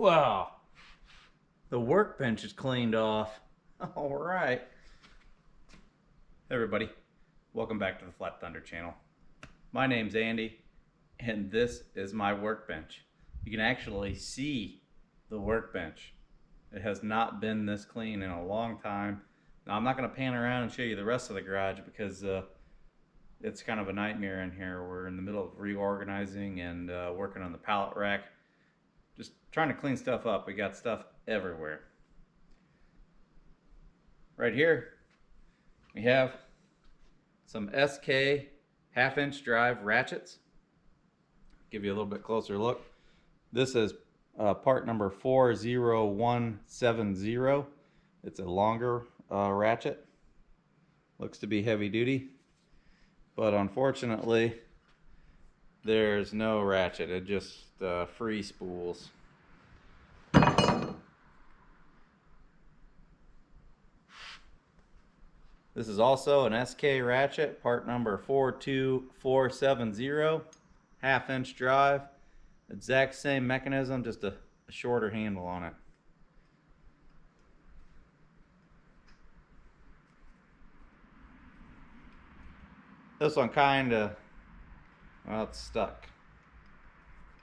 Wow. The workbench is cleaned off. All right. Hey everybody, welcome back to the Flat Thunder channel. My name's Andy, and this is my workbench. You can actually see the workbench. It has not been this clean in a long time. Now I'm not going to pan around and show you the rest of the garage because it's kind of a nightmare in here. We're in the middle of reorganizing and working on the pallet rack. Just trying to clean stuff up. We got stuff everywhere. Right here we have some SK half-inch drive ratchets. Give you a little bit closer look. This is part number 40170. It's a longer ratchet. Looks to be heavy duty, but unfortunately there's no ratchet. It just free spools. This is also an SK ratchet, part number 42470, half-inch drive. Exact same mechanism, just a shorter handle on it. This one kinda, well, it's stuck.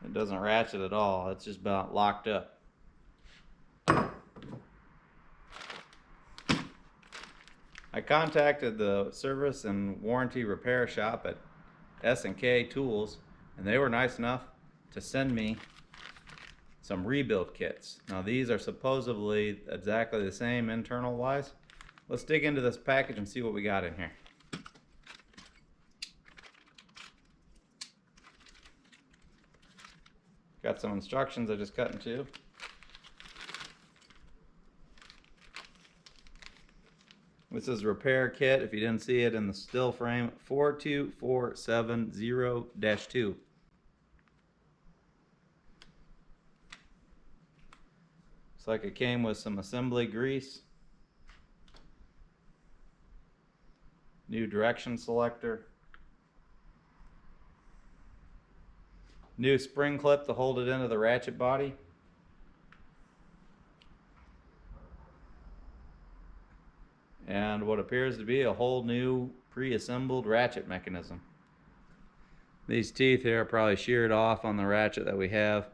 It doesn't ratchet at all. It's just about locked up. I contacted the service and warranty repair shop at SK Tools, and they were nice enough to send me some rebuild kits. Now these are supposedly exactly the same internal wise. Let's dig into this package and see what we got in here. Got some instructions I just cut in two. This is a repair kit, if you didn't see it in the still frame, 42470-2. Looks like it came with some assembly grease, new direction selector, new spring clip to hold it into the ratchet body, and what appears to be a whole new pre-assembled ratchet mechanism. These teeth here are probably sheared off on the ratchet that we have,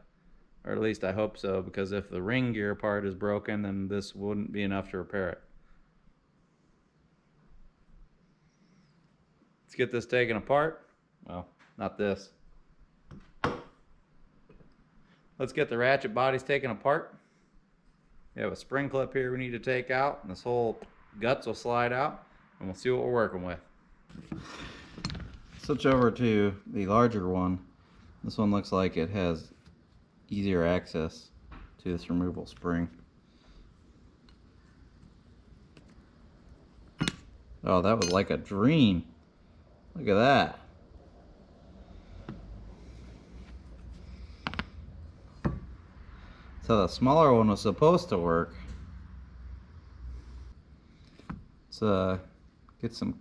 or at least I hope so, because if the ring gear part is broken, then this wouldn't be enough to repair it. Let's get this taken apart. Well, not this. Let's get the ratchet bodies taken apart. We have a spring clip here we need to take out, and this whole guts will slide out, and we'll see what we're working with. Switch over to the larger one. This one looks like it has easier access to this removable spring. Oh, that was like a dream. Look at that. So the smaller one was supposed to work. Let's get some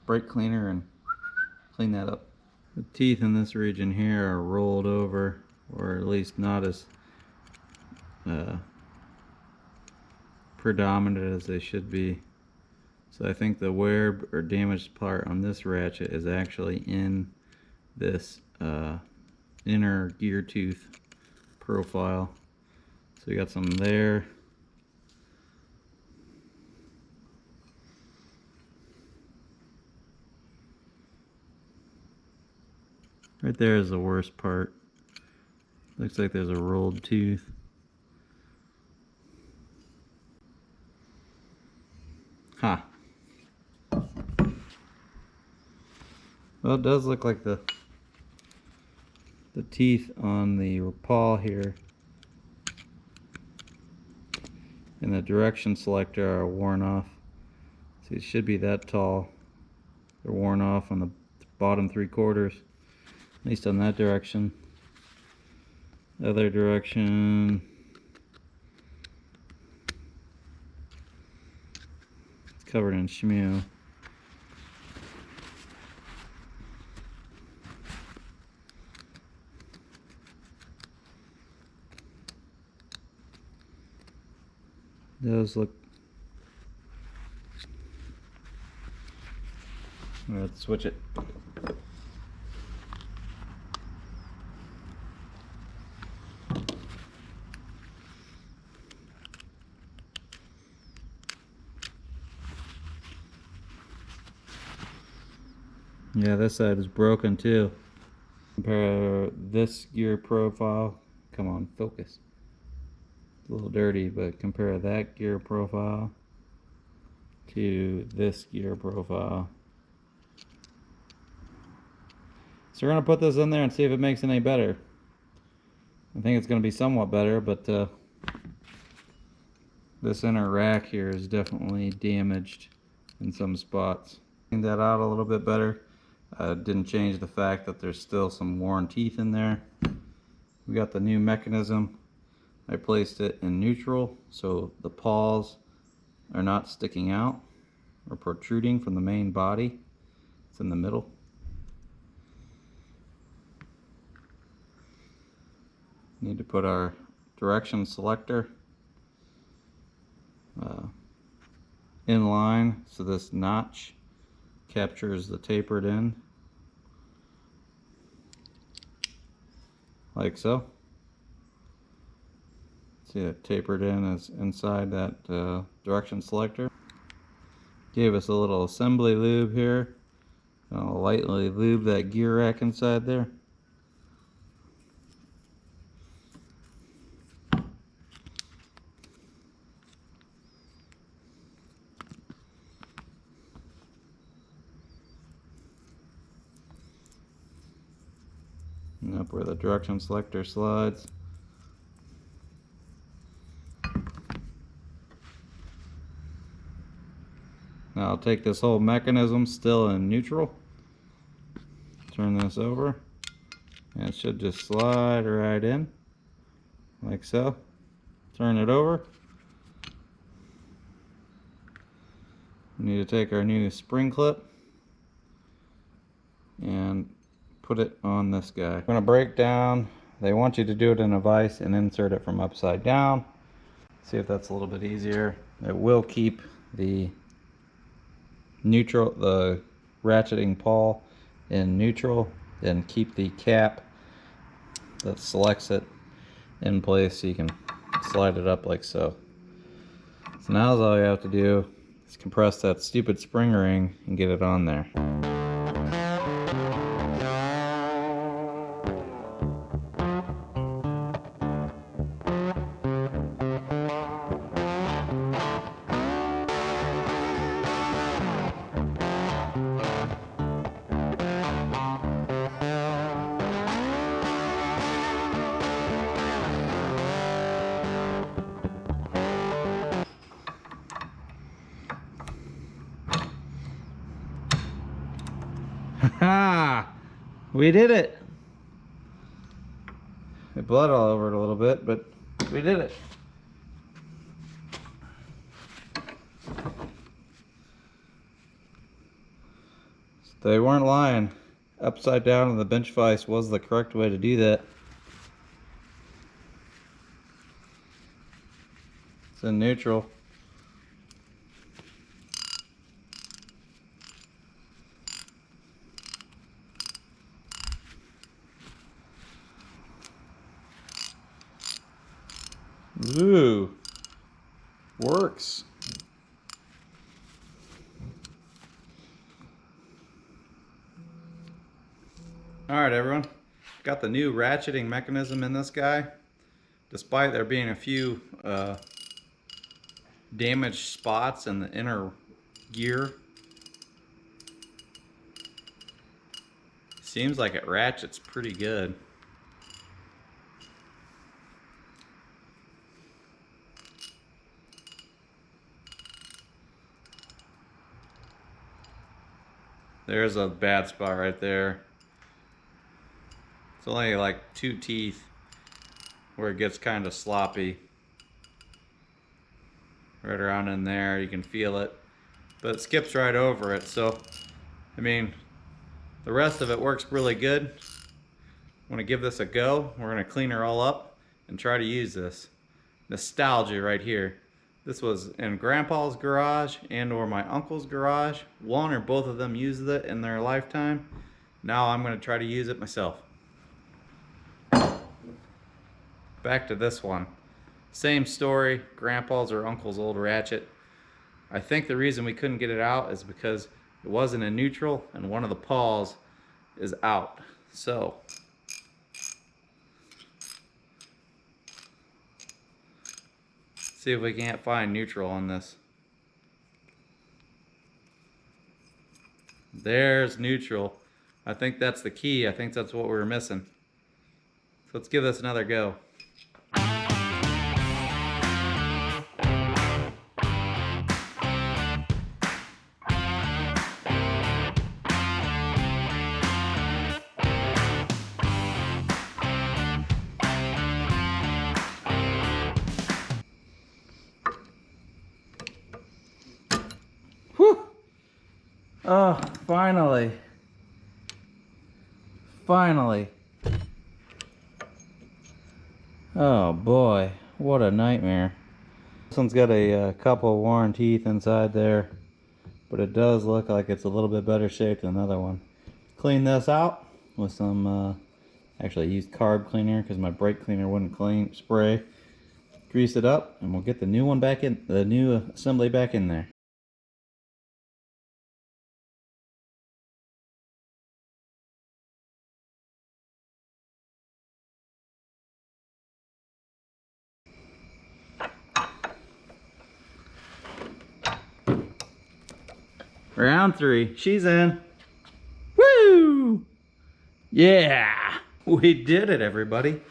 brake cleaner and clean that up. The teeth in this region here are rolled over, or at least not as predominant as they should be. So I think the wear or damaged part on this ratchet is actually in this inner gear tooth profile. So we got some there. Right there is the worst part. Looks like there's a rolled tooth. Ha. Well, it does look like the teeth on the paw here and the direction selector are worn off. See, it should be that tall. They're worn off on the bottom 3/4. At least on that direction. Other direction, it's covered in shmew. does look. Let's switch it. Yeah, this side is broken too. Compare this gear profile. Come on, focus. It's a little dirty, but compare that gear profile to this gear profile. So we're going to put this in there and see if it makes it any better. I think it's going to be somewhat better, but this inner rack here is definitely damaged in some spots. Cleaned that out a little bit better. Didn't change the fact that there's still some worn teeth in there. We got the new mechanism. I placed it in neutral so the paws are not sticking out or protruding from the main body. It's in the middle. Need to put our direction selector in line so this notch captures the tapered end, like so. See, that tapered end is inside that direction selector. Gave us a little assembly lube here. I'll lightly lube that gear rack inside there. And up where the direction selector slides. Now I'll take this whole mechanism still in neutral, turn this over, and it should just slide right in, like so. Turn it over. We need to take our new spring clip and put it on this guy. I'm going to break down. They want you to do it in a vise and insert it from upside down. See if that's a little bit easier. It will keep the neutral, the ratcheting pawl in neutral, and keep the cap that selects it in place so you can slide it up like so. So now all you have to do is compress that stupid spring ring and get it on there. Ha! We did it! It bled all over it a little bit, but we did it. They weren't lying. Upside down on the bench vise was the correct way to do that. It's in neutral. Ooh, works. All right, everyone. Got the new ratcheting mechanism in this guy. Despite there being a few damaged spots in the inner gear, seems like it ratchets pretty good. There's a bad spot right there. It's only like 2 teeth where it gets kind of sloppy. Right around in there, you can feel it. But it skips right over it, so, I mean, the rest of it works really good. I'm gonna give this a go. We're gonna clean her all up and try to use this. Nostalgia right here. This was in Grandpa's garage and or my uncle's garage. One or both of them used it in their lifetime. Now I'm going to try to use it myself. Back to this one. Same story, Grandpa's or Uncle's old ratchet. I think the reason we couldn't get it out is because it wasn't in neutral and one of the paws is out. So see if we can't find neutral on this. There's neutral. I think that's the key. I think that's what we were missing. So let's give this another go. Whew! Oh, finally. Finally. Oh boy, what a nightmare. This one's got a couple worn teeth inside there, but it does look like it's a little bit better shape than the other one. Clean this out with some, actually I used carb cleaner because my brake cleaner wouldn't spray. Grease it up and we'll get the new one back in, the new assembly back in there. Round 3, she's in. Woo! Yeah! We did it, everybody.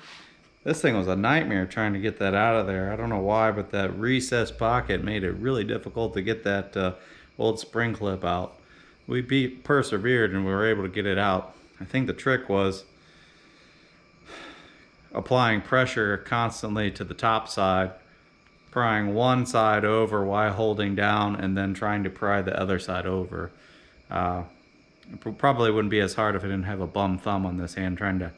This thing was a nightmare trying to get that out of there. I don't know why, but that recessed pocket made it really difficult to get that old spring clip out. We persevered and we were able to get it out. I think the trick was applying pressure constantly to the top side, prying one side over while holding down, and then trying to pry the other side over. It probably wouldn't be as hard if I didn't have a bum thumb on this hand, trying to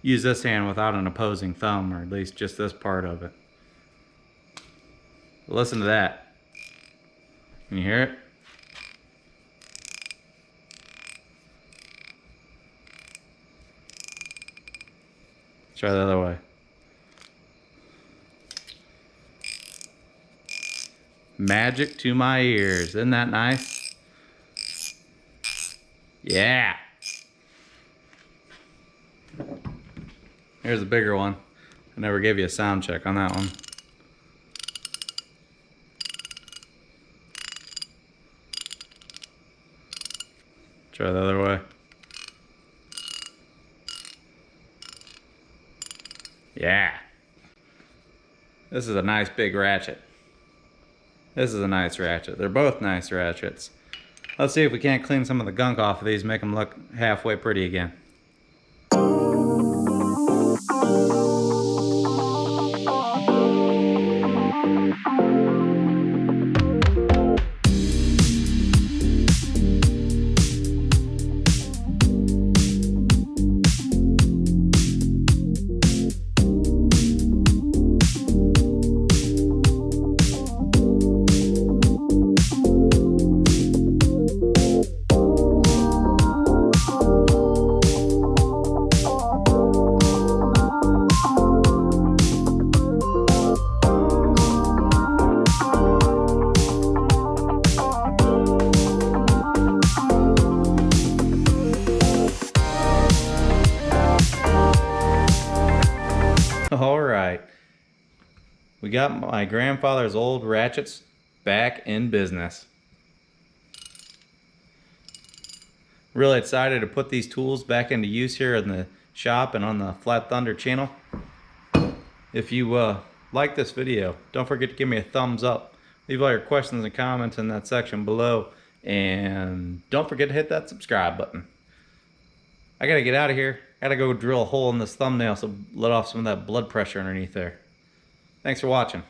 use this hand without an opposing thumb, or at least just this part of it. Listen to that. Can you hear it? Try the other way. Magic to my ears. Isn't that nice? Yeah. Here's a bigger one. I never gave you a sound check on that one. Try the other way. Yeah. This is a nice big ratchet. This is a nice ratchet. They're both nice ratchets. Let's see if we can't clean some of the gunk off of these and make them look halfway pretty again. Alright, we got my grandfather's old ratchets back in business. Really excited to put these tools back into use here in the shop and on the Flat Thunder channel. If you like this video, don't forget to give me a thumbs up. Leave all your questions and comments in that section below, and don't forget to hit that subscribe button. I gotta get out of here. I gotta go drill a hole in this thumbnail so let off some of that blood pressure underneath there. Thanks for watching.